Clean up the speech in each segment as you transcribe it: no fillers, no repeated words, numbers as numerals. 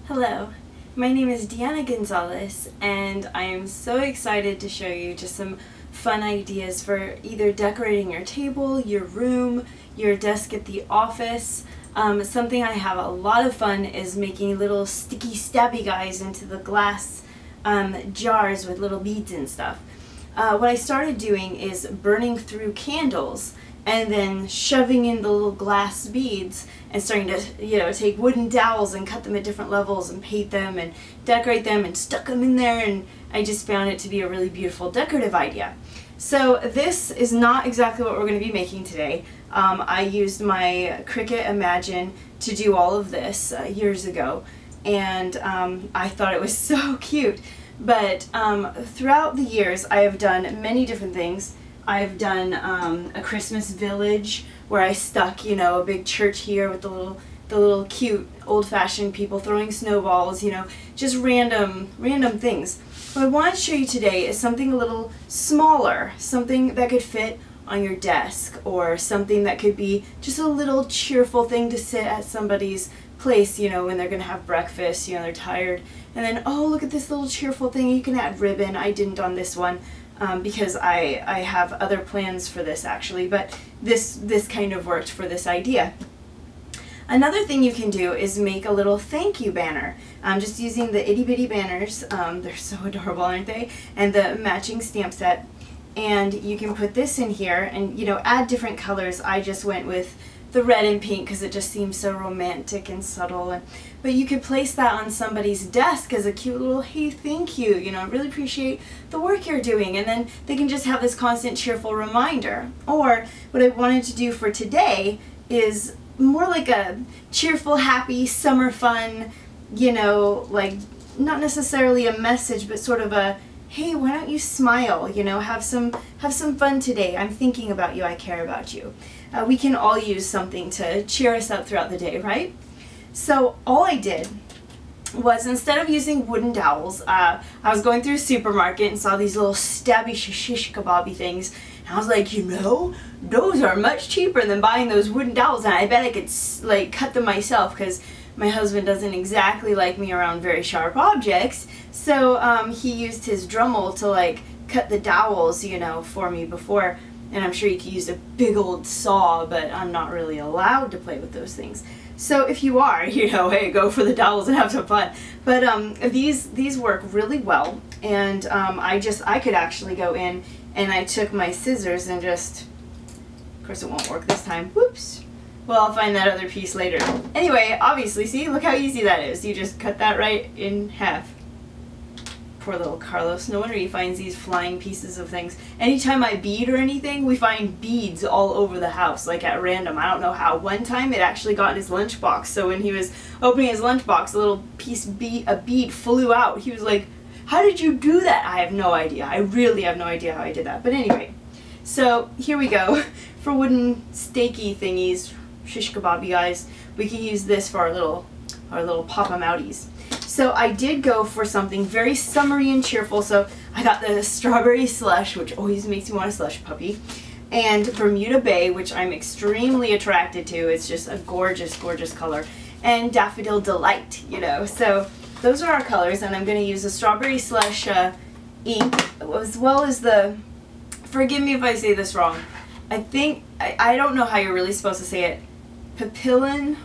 Hello, my name is Deanna Gonzalez and I am so excited to show you just some fun ideas for either decorating your table, your room, your desk at the office. Something I have a lot of fun is making little sticky stabby guys into the glass jars with little beads and stuff. What I started doing is burning through candles and then shoving in the little glass beads and starting to, take wooden dowels and cut them at different levels and paint them and decorate them and stuck them in there, and I just found it to be a really beautiful decorative idea. So this is not exactly what we're going to be making today. I used my Cricut Imagine to do all of this years ago, and I thought it was so cute. But throughout the years I have done many different things. I've done a Christmas village where I stuck, a big church here with the little cute old-fashioned people throwing snowballs, just random things. What I want to show you today is something a little smaller, something that could fit on your desk, or something that could be just a little cheerful thing to sit at somebody's place, when they're going to have breakfast, they're tired, and then, oh, look at this little cheerful thing, you can add ribbon. I didn't on this one. Because I have other plans for this actually, but this kind of worked for this idea. Another thing you can do is make a little thank you banner. Just using the itty bitty banners, they're so adorable, aren't they? And the matching stamp set. And you can put this in here and add different colors. I just went with the red and pink because it just seems so romantic and subtle. But you could place that on somebody's desk as a cute little, hey, thank you, I really appreciate the work you're doing, and then they can just have this constant cheerful reminder. Or what I wanted to do for today is more like a cheerful, happy, summer fun, like not necessarily a message, but sort of a, hey, why don't you smile, have some fun today, I'm thinking about you, I care about you. We can all use something to cheer us up throughout the day, right? So all I did was, instead of using wooden dowels, I was going through a supermarket and saw these little stabby shish kebabby things, and I was like, those are much cheaper than buying those wooden dowels, and I bet I could like cut them myself, because my husband doesn't exactly like me around very sharp objects, so he used his Dremel to like cut the dowels, for me before. And I'm sure you could use a big old saw, but I'm not really allowed to play with those things. So if you are, hey, go for the dowels and have some fun. But these work really well, and I could actually go in and I took my scissors and just, of course it won't work this time, whoops. Well, I'll find that other piece later. Anyway, obviously, see, look how easy that is. You just cut that right in half. Poor little Carlos. No wonder he finds these flying pieces of things. Anytime I bead or anything, we find beads all over the house, like at random. I don't know how. One time it actually got in his lunchbox, so when he was opening his lunchbox, a little piece of a bead flew out. He was like, how did you do that? I have no idea. I really have no idea how I did that. But anyway, so here we go. For wooden steaky thingies, shish kebabby guys, we can use this for our little pop-em-outies. So I did go for something very summery and cheerful, so I got the strawberry slush, which always makes me want a slush puppy, and Bermuda Bay, which I'm extremely attracted to. It's just a gorgeous, gorgeous color, and Daffodil Delight, So those are our colors, and I'm going to use the strawberry slush ink, as well as the, forgive me if I say this wrong, I don't know how you're really supposed to say it, papillon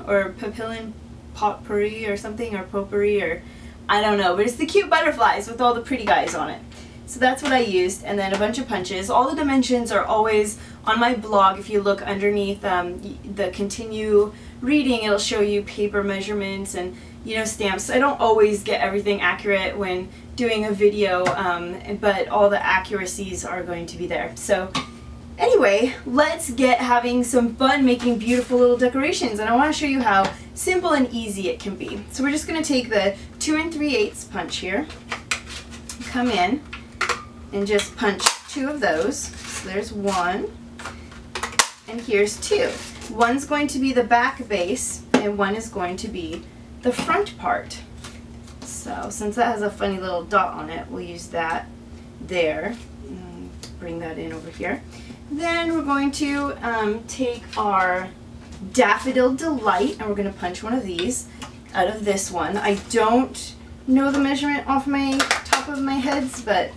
potpourri or something, or potpourri, or I don't know, but it's the cute butterflies with all the pretty guys on it. So that's what I used, and then a bunch of punches. All the dimensions are always on my blog. If you look underneath the continue reading, it'll show you paper measurements and stamps. I don't always get everything accurate when doing a video, but all the accuracies are going to be there. So anyway, let's get having some fun making beautiful little decorations, and I want to show you how simple and easy it can be. So we're just going to take the 2 3/8 punch here, come in, and just punch 2 of those. So there's 1, and here's 2. One's going to be the back base, and one is going to be the front part. So since that has a funny little dot on it, we'll use that there. Bring that in over here. Then we're going to take our Daffodil Delight, and we're going to punch one of these. out of this one. I don't know the measurement off my top of my heads, but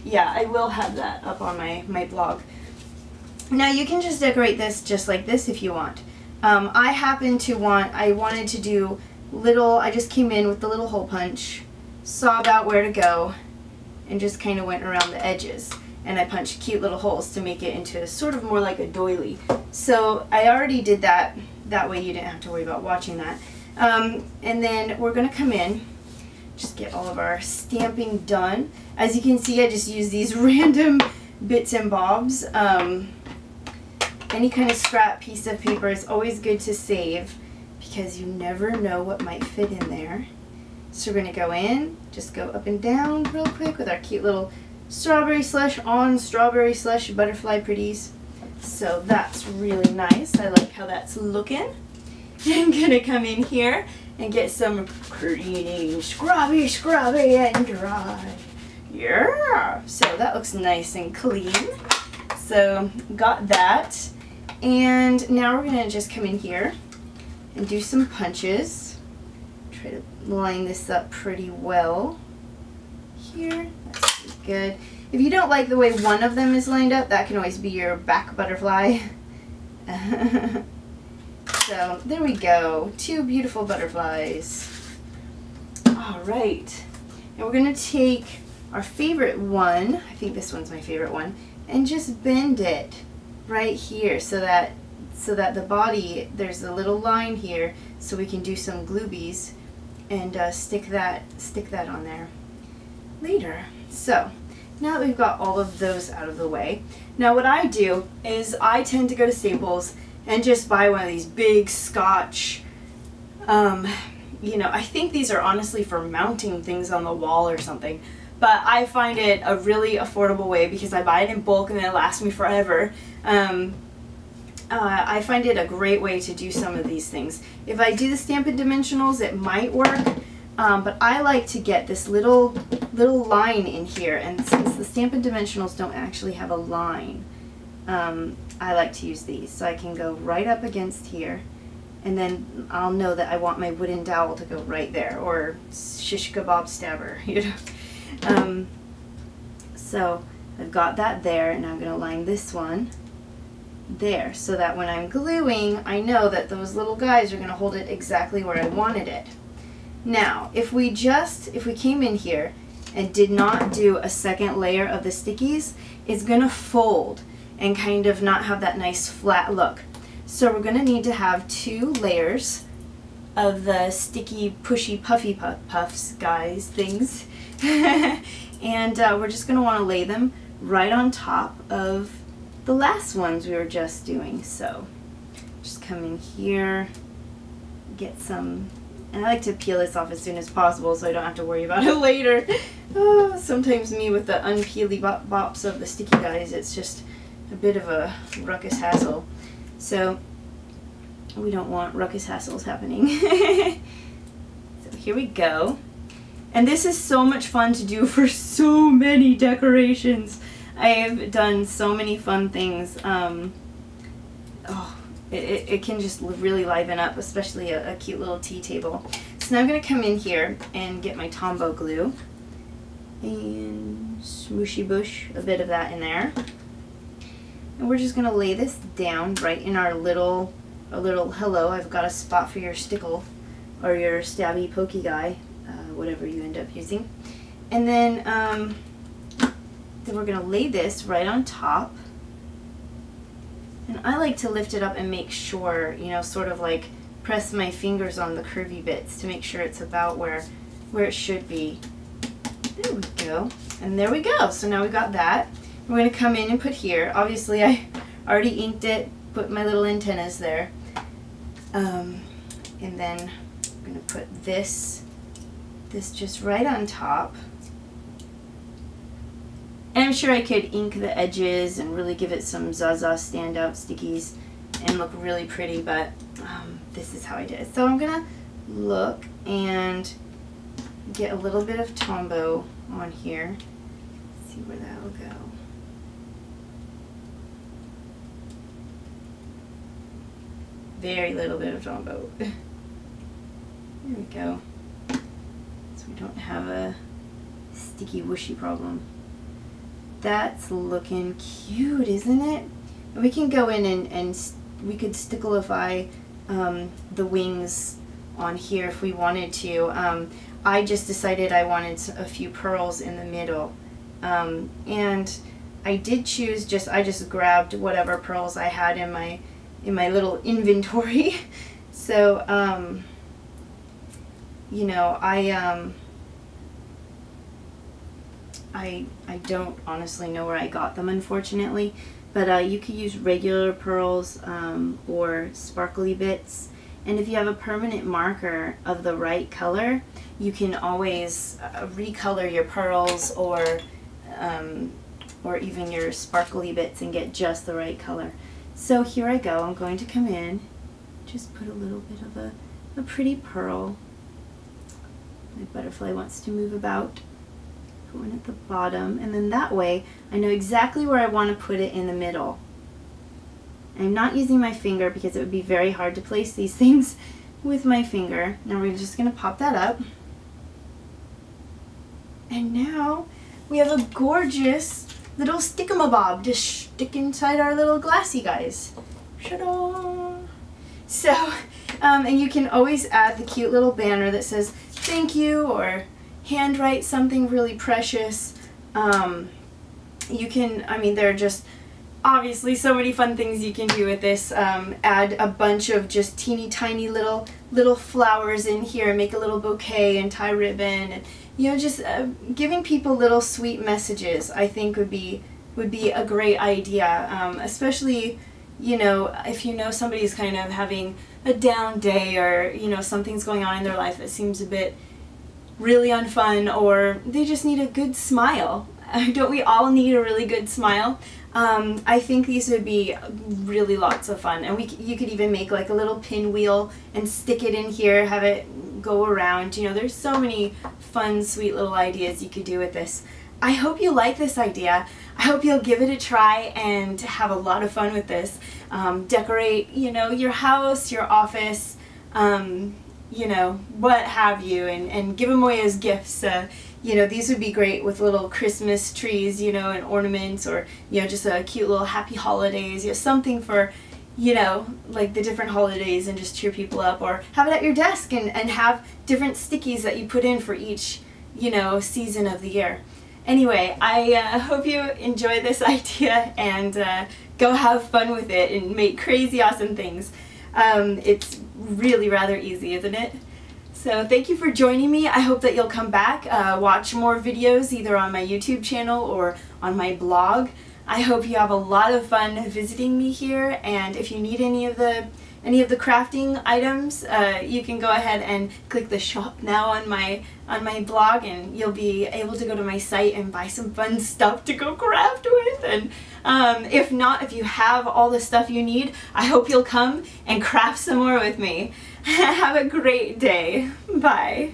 yeah, I will have that up on my blog. Now you can just decorate this just like this if you want. I wanted to do I just came in with the little hole punch, saw about where to go, and just kind of went around the edges. And I punched cute little holes to make it into sort of more like a doily. So I already did that. That way you didn't have to worry about watching that. And then we're going to come in, just get all of our stamping done. As you can see, I just use these random bits and bobs. Any kind of scrap piece of paper is always good to save because you never know what might fit in there. So we're going to go in, just go up and down real quick with our cute little strawberry slush on strawberry slush butterfly pretties. So that's really nice. I like how that's looking. I'm going to come in here and get some cleaning scrubby and dry. Yeah! So that looks nice and clean. So got that. And now we're going to just come in here and do some punches. Try to line this up pretty well here. That's pretty good. If you don't like the way one of them is lined up, that can always be your back butterfly. So there we go. 2 beautiful butterflies. Alright. And we're going to take our favorite one, I think this one's my favorite one, and just bend it right here so that the body, there's a little line here so we can do some gloobies and stick that on there later. So now that we've got all of those out of the way, now what I do is I tend to go to Staples and just buy one of these big Scotch, you know, I think these are honestly for mounting things on the wall or something, but I find it a really affordable way because I buy it in bulk and it lasts me forever. I find it a great way to do some of these things. If I do the Stampin' Dimensionals, it might work, but I like to get this little line in here, and since the Stampin' Dimensionals don't actually have a line, I like to use these. So I can go right up against here, and then I'll know that I want my wooden dowel to go right there, or shish kebab stabber, you know. So I've got that there, and I'm going to line this one there so that when I'm gluing, I know that those little guys are going to hold it exactly where I wanted it. Now, if we came in here and did not do a second layer of the stickies, it's going to fold and kind of not have that nice flat look. So we're going to need to have 2 layers of the sticky, pushy, puffy puffs, guys, things. And we're just going to want to lay them right on top of the last ones we were just doing. So just come in here, get some, and I like to peel this off as soon as possible so I don't have to worry about it later. Oh, sometimes me with the unpeely bops of the sticky guys, it's just a bit of a ruckus hassle. So we don't want ruckus hassles happening. So here we go. And this is so much fun to do for so many decorations. I've done so many fun things. It can just really liven up, especially a cute little tea table. So now I'm going to come in here and get my Tombow glue and smooshy bush a bit of that in there. And we're just going to lay this down right in our little hello, I've got a spot for your stickle or your stabby pokey guy, whatever you end up using. And then we're going to lay this right on top. And I like to lift it up and make sure, you know, sort of like press my fingers on the curvy bits to make sure it's about where it should be. There we go. And there we go. So now we've got that. We're going to come in and put here. Obviously I already inked it, put my little antennas there. And then I'm going to put this just right on top. And I'm sure I could ink the edges and really give it some Zaza standout stickies and look really pretty, but this is how I did it. So I'm going to look and get a little bit of Tombow on here. See where that will go. Very little bit of Tombow. There we go. So we don't have a sticky whooshy problem. That's looking cute, isn't it? And we can go in and we could sticklify the wings on here if we wanted to. I just decided I wanted a few pearls in the middle. And I did choose I just grabbed whatever pearls I had in my little inventory. So, you know, I don't honestly know where I got them, unfortunately, but you could use regular pearls or sparkly bits. And if you have a permanent marker of the right color, you can always recolor your pearls or even your sparkly bits and get just the right color. So here I go. I'm going to come in, just put a little bit of a pretty pearl. My butterfly wants to move about. Put one at the bottom, and then that way I know exactly where I want to put it in the middle. I'm not using my finger because it would be very hard to place these things with my finger. Now we're just going to pop that up. And now we have a gorgeous little stickamabob to stick inside our little glassy guys. Ta-da! So, and you can always add the cute little banner that says thank you, or handwrite something really precious. You can, I mean, there are just obviously so many fun things you can do with this. Add a bunch of just teeny tiny little flowers in here, make a little bouquet and tie ribbon, and you know, just giving people little sweet messages, I think would be a great idea, especially, you know, if you know somebody's kind of having a down day, or you know, something's going on in their life that seems a bit really unfun, or they just need a good smile. Don't we all need a really good smile? I think these would be really lots of fun, and you could even make like a little pinwheel and stick it in here, have it go around. You know, there's so many fun, sweet little ideas you could do with this. I hope you like this idea. I hope you'll give it a try and have a lot of fun with this. Decorate, you know, your house, your office, you know, what have you, and give them away as gifts. You know, these would be great with little Christmas trees, you know, and ornaments, or, you know, just a cute little happy holidays, you know, something for, you know, like the different holidays, and just cheer people up, or have it at your desk and have different stickies that you put in for each, you know, season of the year. Anyway, I hope you enjoy this idea, and go have fun with it and make crazy awesome things. It's really rather easy, isn't it? So thank you for joining me. I hope that you'll come back, watch more videos either on my YouTube channel or on my blog. I hope you have a lot of fun visiting me here, and if you need any of the crafting items, you can go ahead and click the shop now on my blog, and you'll be able to go to my site and buy some fun stuff to go craft with. And if not, if you have all the stuff you need, I hope you'll come and craft some more with me. Have a great day. Bye.